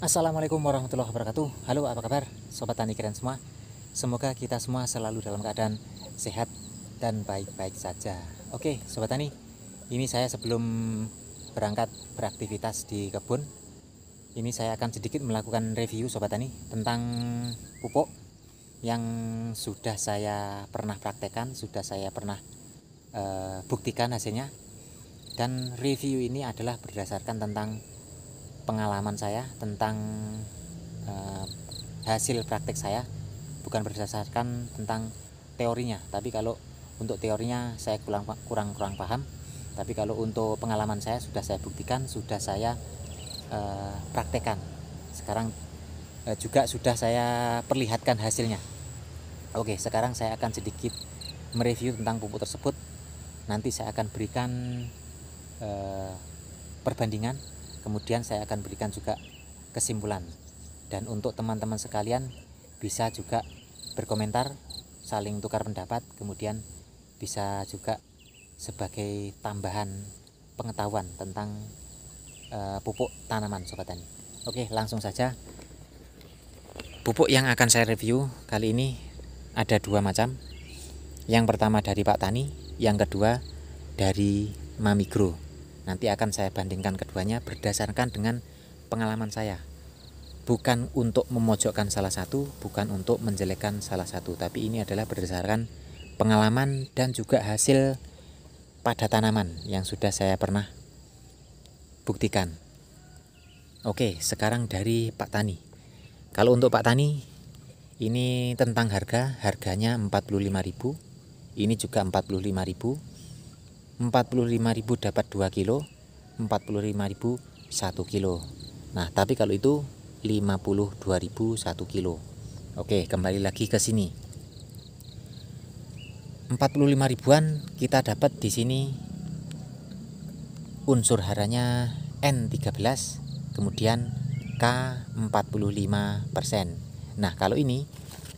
Assalamualaikum warahmatullahi wabarakatuh. Halo, apa kabar Sobat Tani keren semua? Semoga kita semua selalu dalam keadaan sehat dan baik-baik saja. Oke Sobat Tani, ini saya sebelum berangkat beraktivitas di kebun, ini saya akan sedikit melakukan review Sobat Tani tentang pupuk yang sudah saya pernah praktekkan, sudah saya pernah buktikan hasilnya. Dan review ini adalah berdasarkan tentang pengalaman saya, tentang hasil praktek saya, bukan berdasarkan tentang teorinya. Tapi kalau untuk teorinya saya kurang paham, tapi kalau untuk pengalaman saya sudah saya buktikan, sudah saya praktekkan. Sekarang juga sudah saya perlihatkan hasilnya. Oke, sekarang saya akan sedikit mereview tentang pupuk tersebut. Nanti saya akan berikan perbandingan, kemudian saya akan berikan juga kesimpulan. Dan untuk teman-teman sekalian bisa juga berkomentar, saling tukar pendapat, kemudian bisa juga sebagai tambahan pengetahuan tentang pupuk tanaman Sobat Tani. Oke, langsung saja. Pupuk yang akan saya review kali ini ada dua macam. Yang pertama dari Pak Tani, yang kedua dari Mamigro. Nanti akan saya bandingkan keduanya berdasarkan dengan pengalaman saya. Bukan untuk memojokkan salah satu, bukan untuk menjelekkan salah satu, tapi ini adalah berdasarkan pengalaman dan juga hasil pada tanaman yang sudah saya pernah buktikan. Oke, sekarang dari Pak Tani. Kalau untuk Pak Tani, ini tentang harganya 45.000. Ini juga 45.000. 45.000 dapat 2 kilo, 45.000 1 kilo. Nah, tapi kalau itu 52.000 1 kilo. Oke, kembali lagi ke sini. 45 ribuan kita dapat di sini unsur haranya N13, kemudian K45%. Nah, kalau ini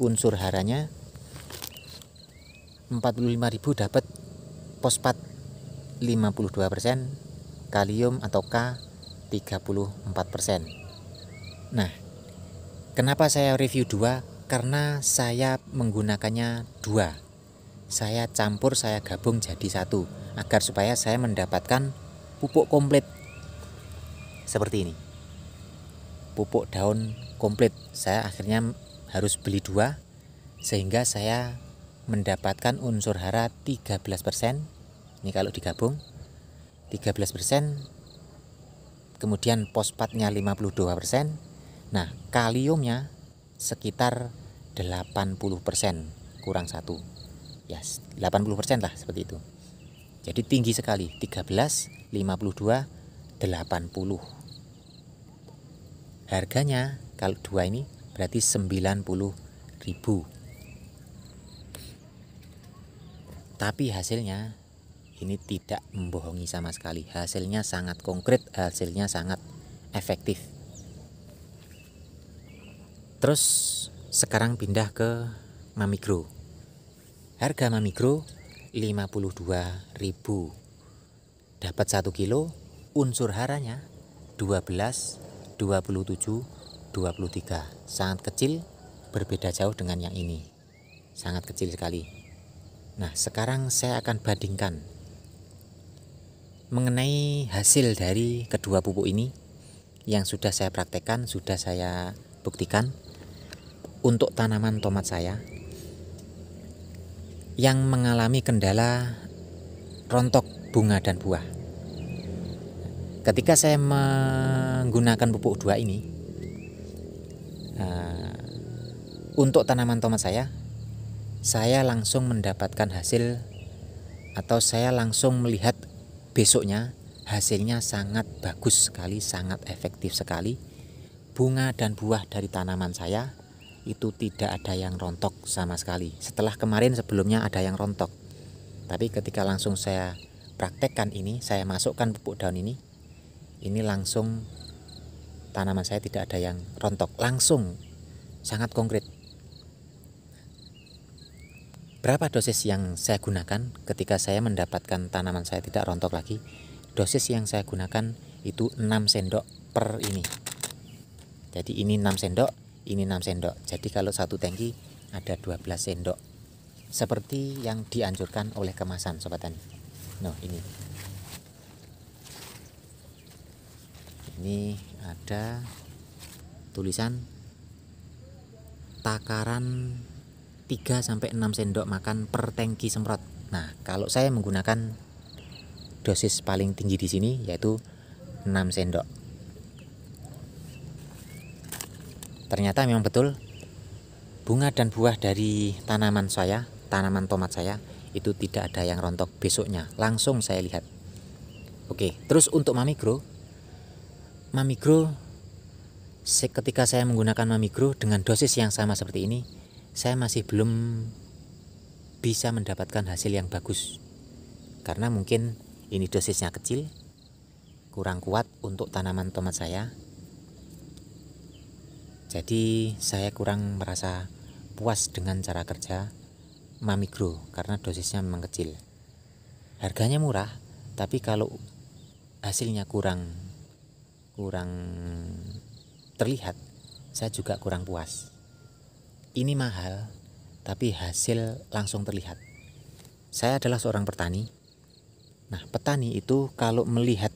unsur haranya 45.000 dapat fosfat 52%, kalium atau K 34%. Nah, kenapa saya review dua? Karena saya menggunakannya dua. Saya campur, saya gabung jadi satu, agar supaya saya mendapatkan pupuk komplit seperti ini. Pupuk daun komplit. Saya akhirnya harus beli dua, sehingga saya mendapatkan unsur hara 13%. Ini kalau digabung 13%, kemudian fosfatnya 52%. Nah, kaliumnya sekitar 80%, kurang 1. Ya, 80% lah seperti itu. Jadi tinggi sekali, 13, 52, 80. Harganya kalau dua ini berarti 90.000. Tapi hasilnya ini tidak membohongi sama sekali. Hasilnya sangat konkret, hasilnya sangat efektif. Terus sekarang pindah ke Mamigro. Harga Mamigro 52.000. Dapat 1 kilo, unsur haranya 12, 27, 23. Sangat kecil, berbeda jauh dengan yang ini. Sangat kecil sekali. Nah, sekarang saya akan bandingkan mengenai hasil dari kedua pupuk ini yang sudah saya praktekkan, sudah saya buktikan untuk tanaman tomat saya yang mengalami kendala rontok bunga dan buah. Ketika saya menggunakan pupuk dua ini untuk tanaman tomat saya langsung mendapatkan hasil, atau saya langsung melihat besoknya hasilnya sangat bagus sekali, sangat efektif sekali. Bunga dan buah dari tanaman saya itu tidak ada yang rontok sama sekali. Setelah kemarin sebelumnya ada yang rontok, tapi ketika langsung saya praktekkan ini, saya masukkan pupuk daun ini langsung tanaman saya tidak ada yang rontok, langsung, sangat konkret. Berapa dosis yang saya gunakan ketika saya mendapatkan tanaman saya tidak rontok lagi? Dosis yang saya gunakan itu 6 sendok per ini. Jadi ini 6 sendok, ini 6 sendok. Jadi kalau satu tangki ada 12 sendok. Seperti yang dianjurkan oleh kemasan Sobat Tani. Nah, ini ada tulisan takaran 3-6 sendok makan per tangki semprot. Nah, kalau saya menggunakan dosis paling tinggi di sini yaitu 6 sendok. Ternyata memang betul bunga dan buah dari tanaman saya, tanaman tomat saya itu tidak ada yang rontok besoknya. Langsung saya lihat. Oke, terus untuk Mamigro ketika saya menggunakan Mamigro dengan dosis yang sama seperti ini, saya masih belum bisa mendapatkan hasil yang bagus. Karena mungkin ini dosisnya kecil, kurang kuat untuk tanaman tomat saya. Jadi saya kurang merasa puas dengan cara kerja Mamigro karena dosisnya memang kecil. Harganya murah, tapi kalau hasilnya kurang terlihat, saya juga kurang puas. Ini mahal, tapi hasil langsung terlihat. Saya adalah seorang petani. Nah, petani itu kalau melihat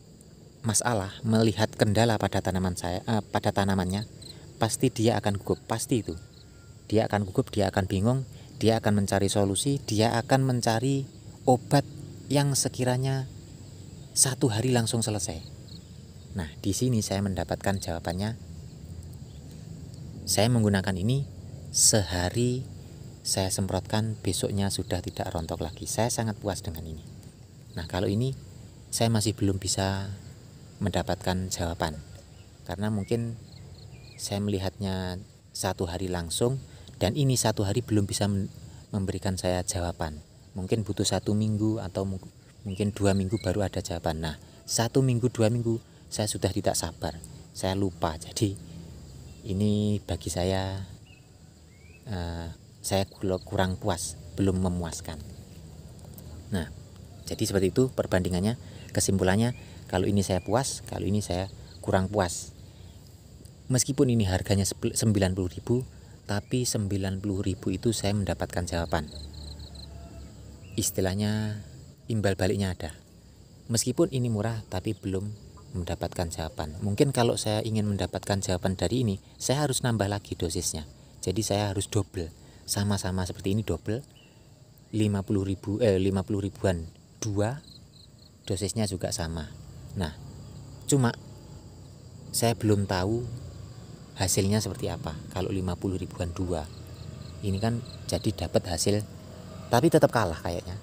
masalah, melihat kendala pada pada tanamannya, pasti dia akan gugup, pasti itu. Dia akan gugup, dia akan bingung, dia akan mencari solusi, dia akan mencari obat yang sekiranya 1 hari langsung selesai. Nah, di sini saya mendapatkan jawabannya. Saya menggunakan ini sehari saya semprotkan, besoknya sudah tidak rontok lagi. Saya sangat puas dengan ini. Nah, kalau ini saya masih belum bisa mendapatkan jawaban. Karena mungkin saya melihatnya 1 hari langsung dan ini 1 hari belum bisa memberikan saya jawaban. Mungkin butuh 1 minggu atau mungkin 2 minggu baru ada jawaban. Nah, 1 minggu 2 minggu saya sudah tidak sabar, saya lupa. Jadi ini bagi saya kurang puas, belum memuaskan. Nah, jadi seperti itu perbandingannya. Kesimpulannya, kalau ini saya puas, kalau ini saya kurang puas. Meskipun ini harganya 90.000, tapi 90.000 itu saya mendapatkan jawaban. Istilahnya imbal baliknya ada. Meskipun ini murah, tapi belum mendapatkan jawaban. Mungkin kalau saya ingin mendapatkan jawaban dari ini, saya harus nambah lagi dosisnya. Jadi saya harus double, sama-sama seperti ini double, 50 ribuan 2, dosisnya juga sama. Nah, cuma saya belum tahu hasilnya seperti apa. Kalau 50 ribuan 2 ini kan jadi dapat hasil, tapi tetap kalah kayaknya.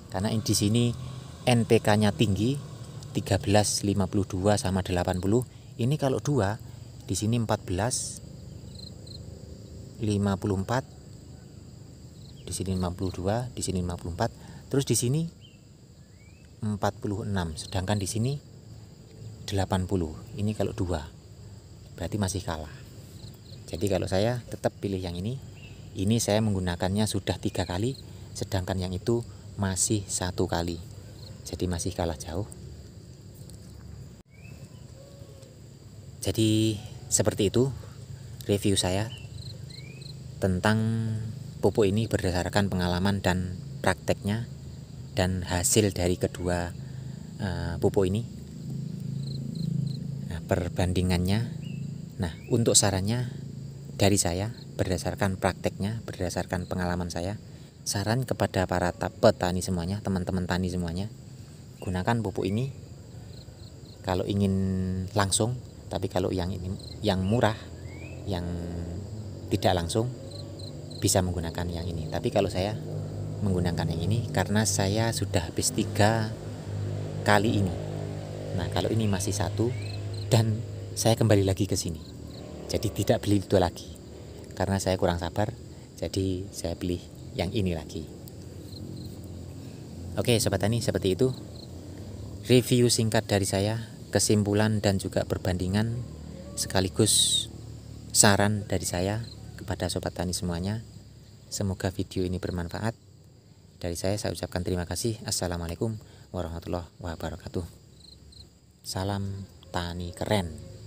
Karena di sini NPK-nya tinggi, 13,52 sama 80. Ini kalau 2 di sini 14,54, di sini 52, di sini 54, terus di sini 46, sedangkan di sini 80. Ini kalau 2 berarti masih kalah. Jadi kalau saya tetap pilih yang ini. Ini saya menggunakannya sudah 3 kali, sedangkan yang itu masih 1 kali. Jadi masih kalah jauh. Jadi seperti itu review saya tentang pupuk ini berdasarkan pengalaman dan prakteknya dan hasil dari kedua pupuk ini. Nah, perbandingannya. Nah, untuk sarannya dari saya berdasarkan prakteknya, berdasarkan pengalaman saya, saran kepada para petani semuanya, teman-teman tani semuanya, gunakan pupuk ini kalau ingin langsung. Tapi kalau yang ini yang murah, yang tidak langsung, bisa menggunakan yang ini. Tapi kalau saya menggunakan yang ini karena saya sudah habis 3 kali ini. Nah, kalau ini masih 1 dan saya kembali lagi ke sini. Jadi tidak beli itu lagi. Karena saya kurang sabar, jadi saya pilih yang ini lagi. Oke, Sobat Tani, seperti itu review singkat dari saya, kesimpulan dan juga perbandingan sekaligus saran dari saya kepada Sobat Tani semuanya. Semoga video ini bermanfaat. Dari saya ucapkan terima kasih. Assalamualaikum warahmatullahi wabarakatuh. Salam tani keren.